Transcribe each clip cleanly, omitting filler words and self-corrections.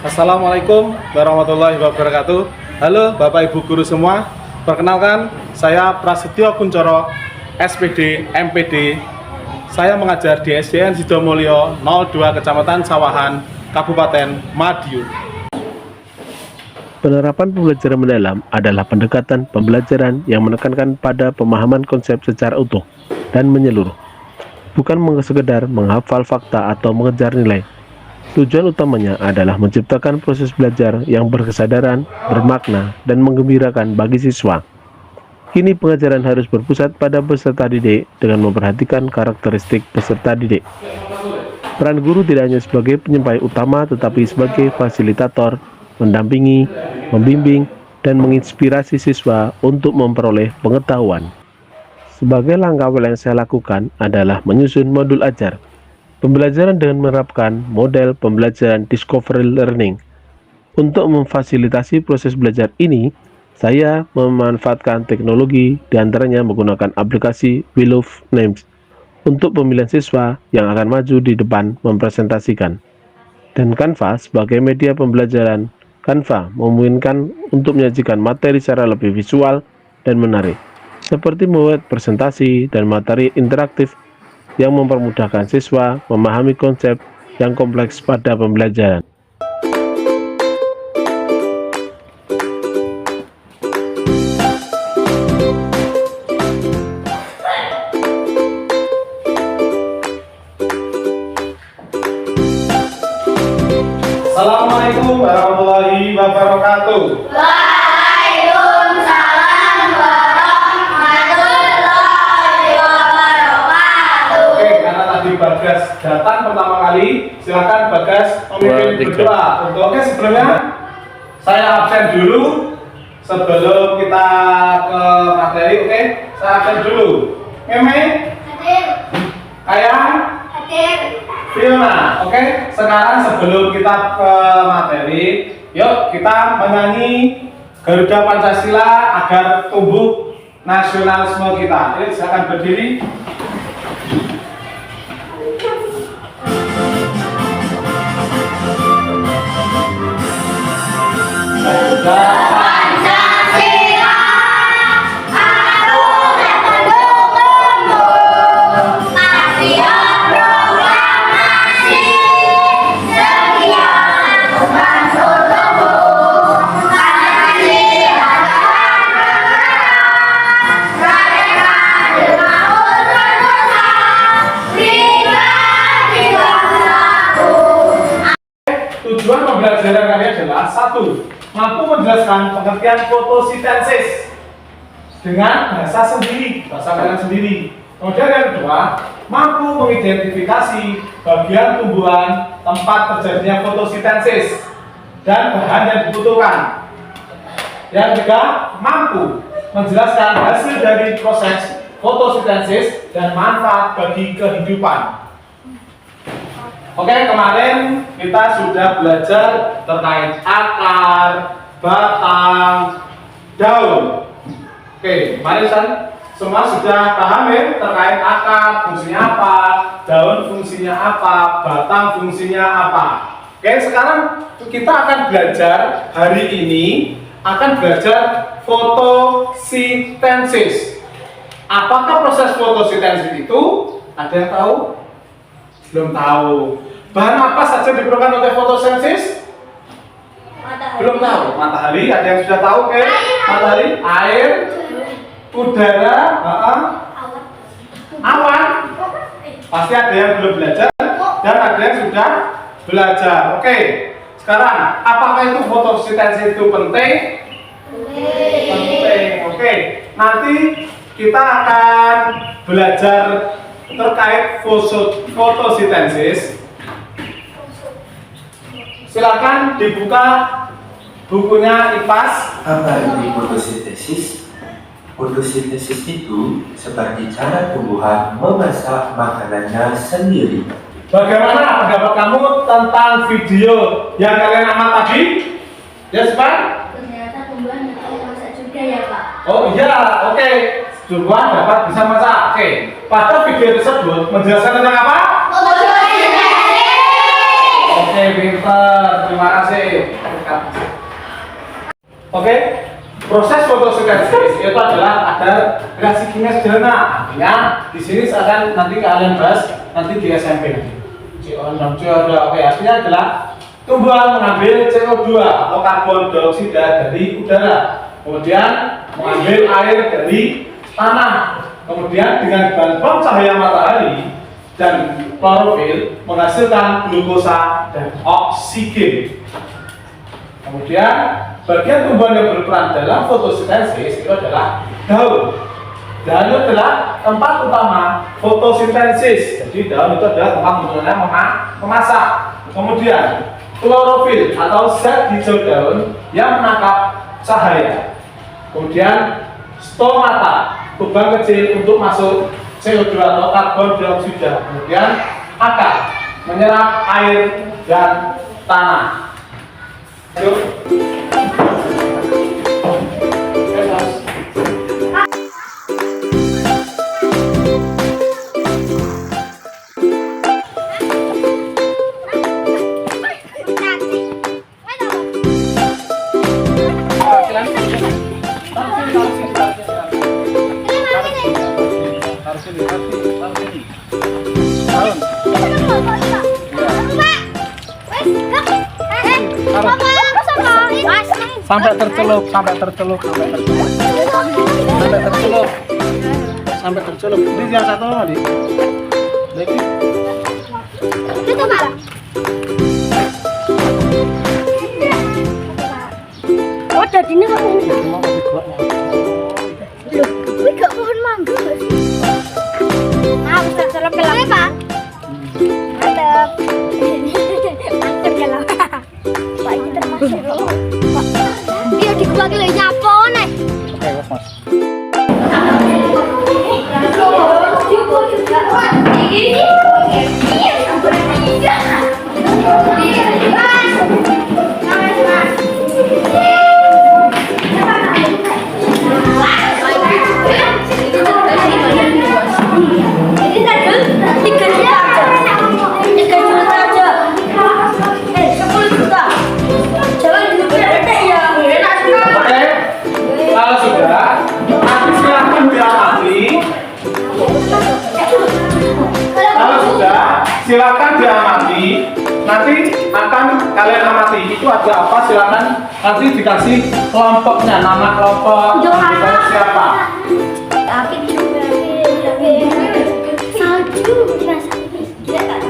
Assalamualaikum warahmatullahi wabarakatuh. Halo Bapak Ibu guru semua. Perkenalkan, saya Prasetyo Kuncoro, SPD, MPD. Saya mengajar di SDN Sidomulyo 02 Kecamatan Sawahan, Kabupaten Madiun. Penerapan pembelajaran mendalam adalah pendekatan pembelajaran yang menekankan pada pemahaman konsep secara utuh dan menyeluruh, bukan sekedar menghafal fakta atau mengejar nilai. Tujuan utamanya adalah menciptakan proses belajar yang berkesadaran, bermakna, dan menggembirakan bagi siswa. Kini pengajaran harus berpusat pada peserta didik dengan memperhatikan karakteristik peserta didik. Peran guru tidak hanya sebagai penyampai utama tetapi sebagai fasilitator, mendampingi, membimbing, dan menginspirasi siswa untuk memperoleh pengetahuan. Sebagai langkah awal yang saya lakukan adalah menyusun modul ajar. Pembelajaran dengan menerapkan model pembelajaran discovery learning. Untuk memfasilitasi proses belajar ini, saya memanfaatkan teknologi, diantaranya menggunakan aplikasi Wheel of Names untuk pemilihan siswa yang akan maju di depan mempresentasikan. Dan Canva sebagai media pembelajaran. Canva memungkinkan untuk menyajikan materi secara lebih visual dan menarik, seperti membuat presentasi dan materi interaktif yang mempermudahkan siswa memahami konsep yang kompleks pada pembelajaran. Assalamualaikum warahmatullahi wabarakatuh. Waalaikumsalam warahmatullahi wabarakatuh. Oke, karena tadi Bagas datang pertama kali, silakan Bagas memimpin berdoa. Oke, sebelumnya saya absen dulu sebelum kita ke materi. Oke, saya absen dulu. Meme, Hadir. Ayang, Hadir. Fiona. Oke, sekarang sebelum kita ke materi, yuk kita menyanyi Garuda Pancasila agar tumbuh nasionalisme kita. Jadi silakan berdiri. Garuda Pancasila, aku mendukungmu. Patriot proklamasi, setia lakukan untukmu. Pancasila merdeka dengan ultra pribadi bangsaku. Tujuan pembelajaran kami adalah satu, mampu menjelaskan pengertian fotosintesis dengan bahasa sendiri, bahasa kalian sendiri. Kemudian yang kedua, mampu mengidentifikasi bagian tumbuhan tempat terjadinya fotosintesis dan bahan yang dibutuhkan. Yang ketiga, mampu menjelaskan hasil dari proses fotosintesis dan manfaat bagi kehidupan. Oke, kemarin kita sudah belajar terkait akar, batang, daun. Oke, kemarin semua sudah paham ya terkait akar fungsinya apa, daun fungsinya apa, batang fungsinya apa. Oke, sekarang kita akan belajar hari ini akan belajar fotosintesis. Apakah proses fotosintesis itu? Ada yang tahu? Belum tahu. Bahan apa saja diperlukan oleh fotosintesis? Belum tahu. Matahari, ada yang sudah tahu? Oke. Matahari, air, udara, awan. Pasti ada yang belum belajar dan ada yang sudah belajar. Oke. Sekarang, apakah itu fotosintesis itu penting? Penting. Oke. Nanti kita akan belajar terkait fotosintesis. Silakan dibuka bukunya IPAS. Apa itu fotosintesis? Fotosintesis itu seperti cara tumbuhan memasak makanannya sendiri. Bagaimana pendapat kamu tentang video yang kalian amat tadi? Yes, Pak? Ternyata tumbuhan dapat masak juga ya, Pak. Oh iya, oke. Tumbuhan dapat bisa masak. Oke. Pada video tersebut menjelaskan tentang apa? Fotosintesis. Oke, pinter. Terima kasih. Oke, proses fotosintesis itu adalah ada reaksi kimia sederhana. Artinya di sini akan nanti kalian bahas nanti di SMP. CO2. Oke, artinya adalah tumbuhan mengambil CO2 atau karbon dioksida dari udara, kemudian mengambil air dari tanah, kemudian dengan bantuan cahaya matahari dan klorofil menghasilkan glukosa dan oksigen. Kemudian bagian tumbuhan yang berperan dalam fotosintesis itu adalah daun. Daun itu adalah tempat utama fotosintesis. Jadi daun itu adalah tempat munculnya memasak. Kemudian klorofil atau zat hijau daun yang menangkap cahaya. Kemudian stomata, lubang kecil untuk masuk CO2 atau karbon dioksida. Kemudian akar, menyerap air dan tanah. Yuk. Sampai tercelup. Ini yang satu lagi. Lagi. Itu malah. Oh, jadi ini apa ini? Loh, ini gak pohon mangga gak sih? Ah, bisa celok ke laut, Pak. Mantap. Mantap ya lo. Pak, ini termasuk lo. Dia dikuat lagi nyapo nih. Oke, Mas. Silakan diamati. Nanti akan kalian amati itu ada apa. Silakan nanti dikasih kelompoknya, nama kelompok siapa. Tapi juga salju dirasa tidak tak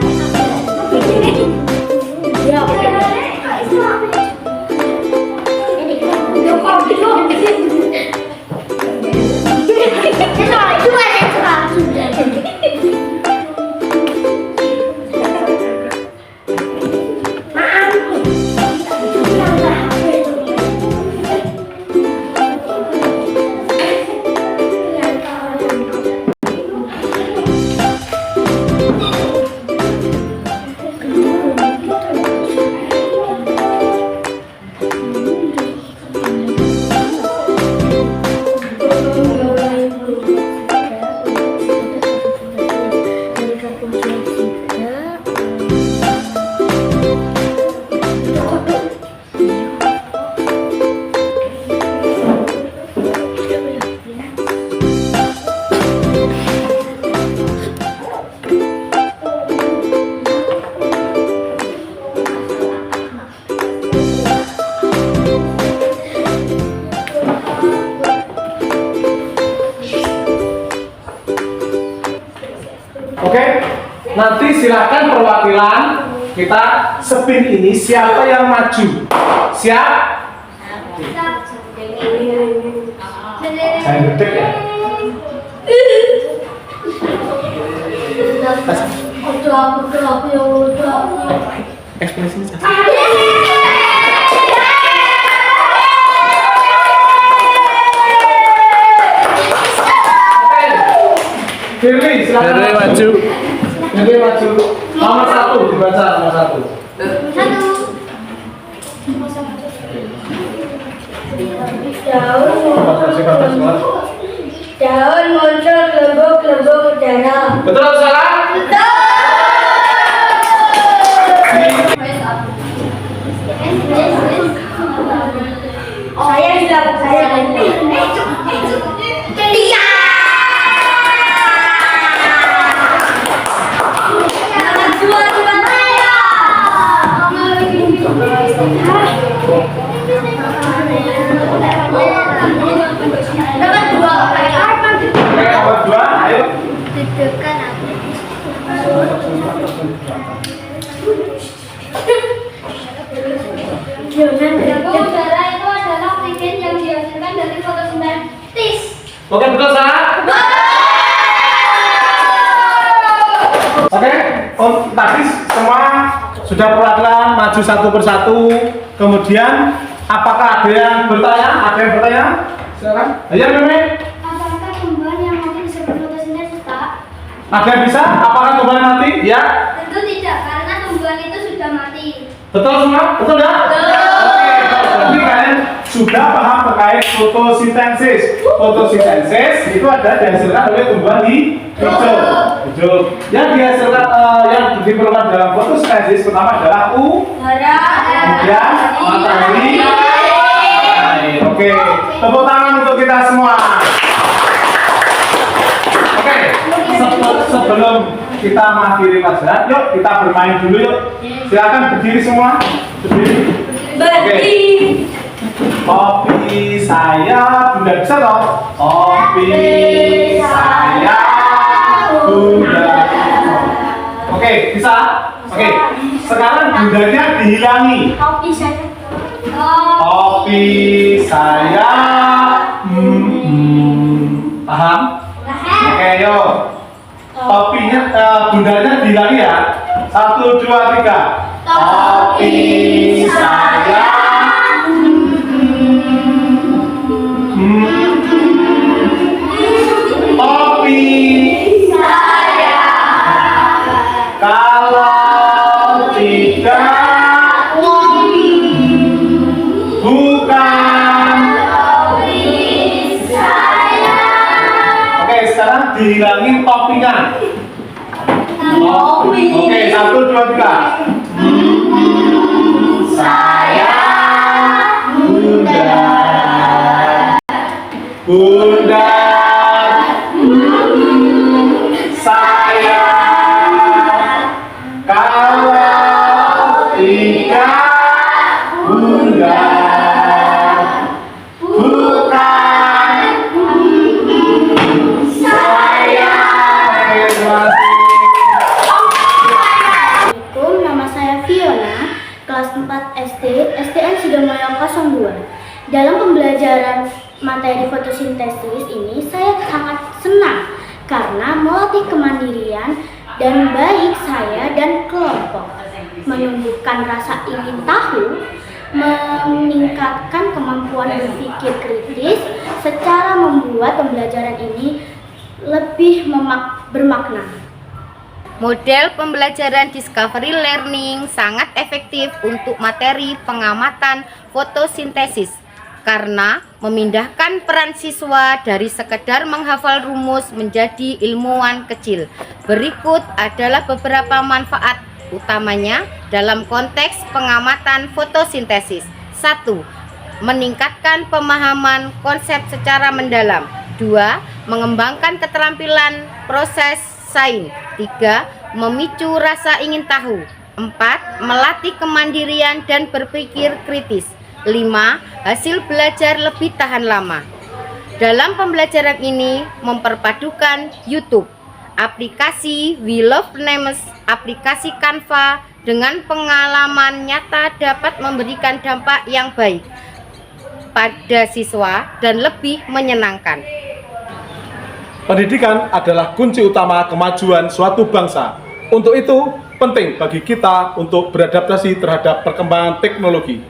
Oke, nanti silakan perwakilan kita spin ini siapa yang maju. Siap? Saya detik ya. Ekspresi. Firly, silakan maju. Firly maju. Nomor 1 dibaca nomor 1. Daun muncul gelembung udara. Betul atau salah? Betul. Saya hilang. Iya. Oke, nomor 2, ayo. Deg-degan aku. Udara itu adalah oksigen yang dihasilkan dari fotosintesis. Oke, betul Sarah? Oke, tadi semua sudah perwakilan maju satu persatu. Kemudian, apakah ada yang bertanya? Ada yang bertanya? Silakan. Ayo, Meme. Apakah tumbuhan yang mati bisa berfotosintesis, Pak? Ada yang bisa? Apakah tumbuhan mati? Ya. Tentu tidak, karena tumbuhan itu sudah mati. Betul semua? Betul ya? Oke, berarti kalian sudah paham terkait fotosintesis. Fotosintesis itu ada dihasilkan oleh tumbuhan hidup. Yang dihasilkan yang diperlukan dalam fotosintesis pertama adalah Udara. kemudian matahari. Oke, tepuk tangan untuk kita semua. Oke, sebelum kita mengakhiri pelajaran, yuk kita bermain dulu yuk. Silakan berdiri semua. Berdiri. Oke. Kopi saya Bunda bisa toh? Kopi saya Bunda. Oke, bisa? Oke. Sekarang bundanya dihilangi. Kopi saya. Kopi saya. Paham? Oke, yuk. Topinya, bundanya dihilangi ya. 1, 2, 3. Topi saya. Topi saya. Kalau tidak, bukan. Oke, sekarang dihilangin toppingnya. Oke, 1, 2, 3. Saya Bunda. Bunda. Saya. Kalau tidak, Bunda. Bukan. Saya. Assalamualaikum, nama saya Fiona, kelas 4 SD, STN Sidomulyo 02. Dalam pembelajaran materi fotosintesis ini, saya sangat senang karena melatih kemandirian dan baik saya dan kelompok, menumbuhkan rasa ingin tahu, meningkatkan kemampuan berpikir kritis, secara membuat pembelajaran ini lebih bermakna. Model pembelajaran discovery learning sangat efektif untuk materi pengamatan fotosintesis karena memindahkan peran siswa dari sekedar menghafal rumus menjadi ilmuwan kecil. Berikut adalah beberapa manfaat utamanya dalam konteks pengamatan fotosintesis. 1. Meningkatkan pemahaman konsep secara mendalam. 2. Mengembangkan keterampilan proses sains. 3. Memicu rasa ingin tahu. 4. Melatih kemandirian dan berpikir kritis. 5. Hasil belajar lebih tahan lama. Dalam pembelajaran ini memperpadukan YouTube, aplikasi We Love Names, aplikasi Canva dengan pengalaman nyata dapat memberikan dampak yang baik pada siswa dan lebih menyenangkan. Pendidikan adalah kunci utama kemajuan suatu bangsa. Untuk itu, penting bagi kita untuk beradaptasi terhadap perkembangan teknologi.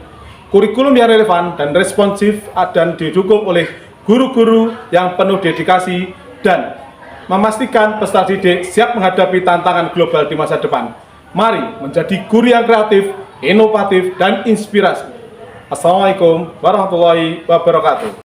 Kurikulum yang relevan dan responsif dan didukung oleh guru-guru yang penuh dedikasi dan memastikan peserta didik siap menghadapi tantangan global di masa depan. Mari menjadi guru yang kreatif, inovatif, dan inspirasi. Assalamualaikum warahmatullahi wabarakatuh.